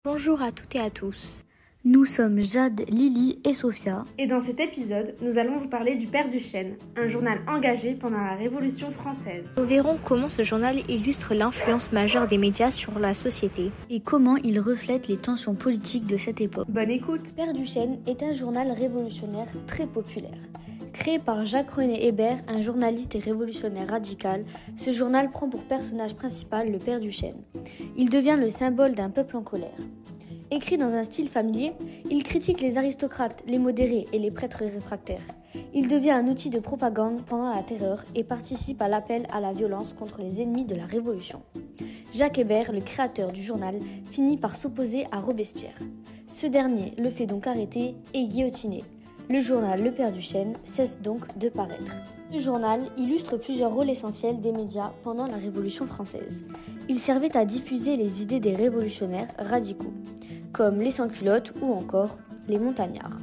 Bonjour à toutes et à tous. Nous sommes Jade, Lily et Sophia. Et dans cet épisode, nous allons vous parler du Père Duchesne, un journal engagé pendant la Révolution française. Nous verrons comment ce journal illustre l'influence majeure des médias sur la société et comment il reflète les tensions politiques de cette époque. Bonne écoute. Père Duchesne est un journal révolutionnaire très populaire. Créé par Jacques-René Hébert, un journaliste et révolutionnaire radical, ce journal prend pour personnage principal le Père Duchesne. Il devient le symbole d'un peuple en colère. Écrit dans un style familier, il critique les aristocrates, les modérés et les prêtres réfractaires. Il devient un outil de propagande pendant la Terreur et participe à l'appel à la violence contre les ennemis de la Révolution. Jacques Hébert, le créateur du journal, finit par s'opposer à Robespierre. Ce dernier le fait donc arrêter et guillotiner. Le journal Le Père Duchesne cesse donc de paraître. Ce journal illustre plusieurs rôles essentiels des médias pendant la Révolution française. Il servait à diffuser les idées des révolutionnaires radicaux, comme les sans-culottes ou encore les montagnards.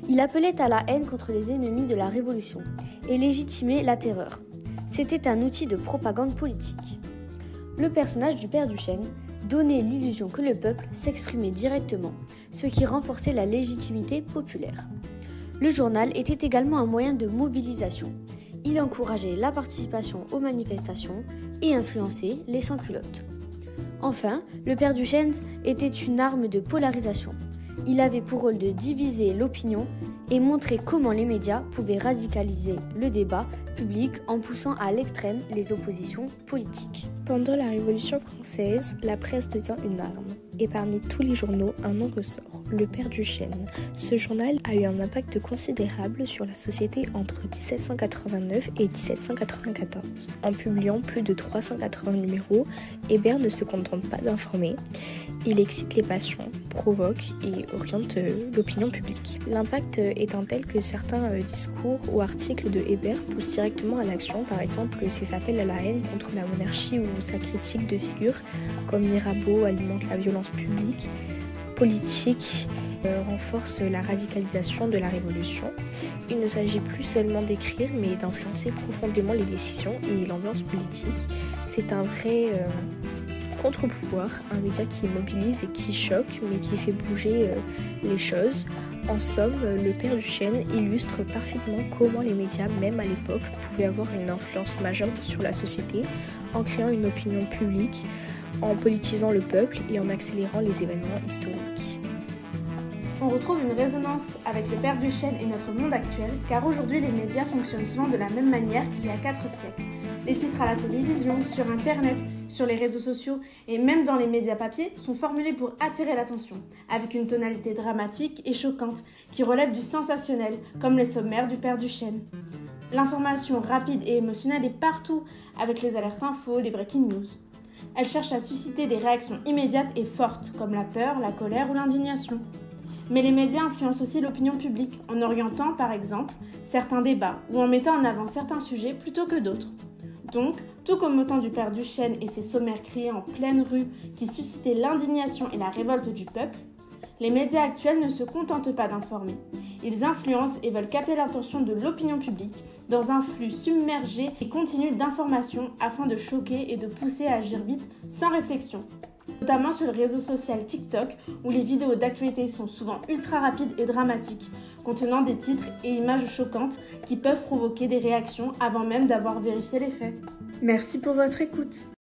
Il appelait à la haine contre les ennemis de la Révolution et légitimait la terreur. C'était un outil de propagande politique. Le personnage du Père Duchesne donnait l'illusion que le peuple s'exprimait directement, ce qui renforçait la légitimité populaire. Le journal était également un moyen de mobilisation. Il encourageait la participation aux manifestations et influençait les sans-culottes. Enfin, le Père Duchesne était une arme de polarisation. Il avait pour rôle de diviser l'opinion et montrer comment les médias pouvaient radicaliser le débat public en poussant à l'extrême les oppositions politiques. Pendant la Révolution française, la presse devient une arme. Et parmi tous les journaux, un nom ressort, le Père Duchesne. Ce journal a eu un impact considérable sur la société entre 1789 et 1794. En publiant plus de 380 numéros, Hébert ne se contente pas d'informer. Il excite les passions, provoque et oriente l'opinion publique. L'impact étant tel que certains discours ou articles de Hébert poussent directement à l'action, par exemple ses appels à la haine contre la monarchie ou sa critique de figures comme Mirabeau alimente la violence publique, politique, renforce la radicalisation de la Révolution. Il ne s'agit plus seulement d'écrire, mais d'influencer profondément les décisions et l'ambiance politique. C'est un vrai contre-pouvoir, un média qui mobilise et qui choque, mais qui fait bouger les choses. En somme, le Père Duchesne illustre parfaitement comment les médias, même à l'époque, pouvaient avoir une influence majeure sur la société, en créant une opinion publique, en politisant le peuple et en accélérant les événements historiques. On retrouve une résonance avec le Père Duchesne et notre monde actuel, car aujourd'hui les médias fonctionnent souvent de la même manière qu'il y a 4 siècles. Les titres à la télévision, sur Internet, sur les réseaux sociaux et même dans les médias papier sont formulés pour attirer l'attention, avec une tonalité dramatique et choquante qui relève du sensationnel, comme les sommaires du Père Duchesne. L'information rapide et émotionnelle est partout, avec les alertes infos, les breaking news. Elle cherche à susciter des réactions immédiates et fortes, comme la peur, la colère ou l'indignation. Mais les médias influencent aussi l'opinion publique, en orientant, par exemple, certains débats ou en mettant en avant certains sujets plutôt que d'autres. Donc, tout comme au temps du Père Duchesne et ses sommaires criés en pleine rue qui suscitaient l'indignation et la révolte du peuple, les médias actuels ne se contentent pas d'informer. Ils influencent et veulent capter l'attention de l'opinion publique dans un flux submergé et continu d'informations afin de choquer et de pousser à agir vite sans réflexion. Notamment sur le réseau social TikTok où les vidéos d'actualité sont souvent ultra rapides et dramatiques, contenant des titres et images choquantes qui peuvent provoquer des réactions avant même d'avoir vérifié les faits. Merci pour votre écoute.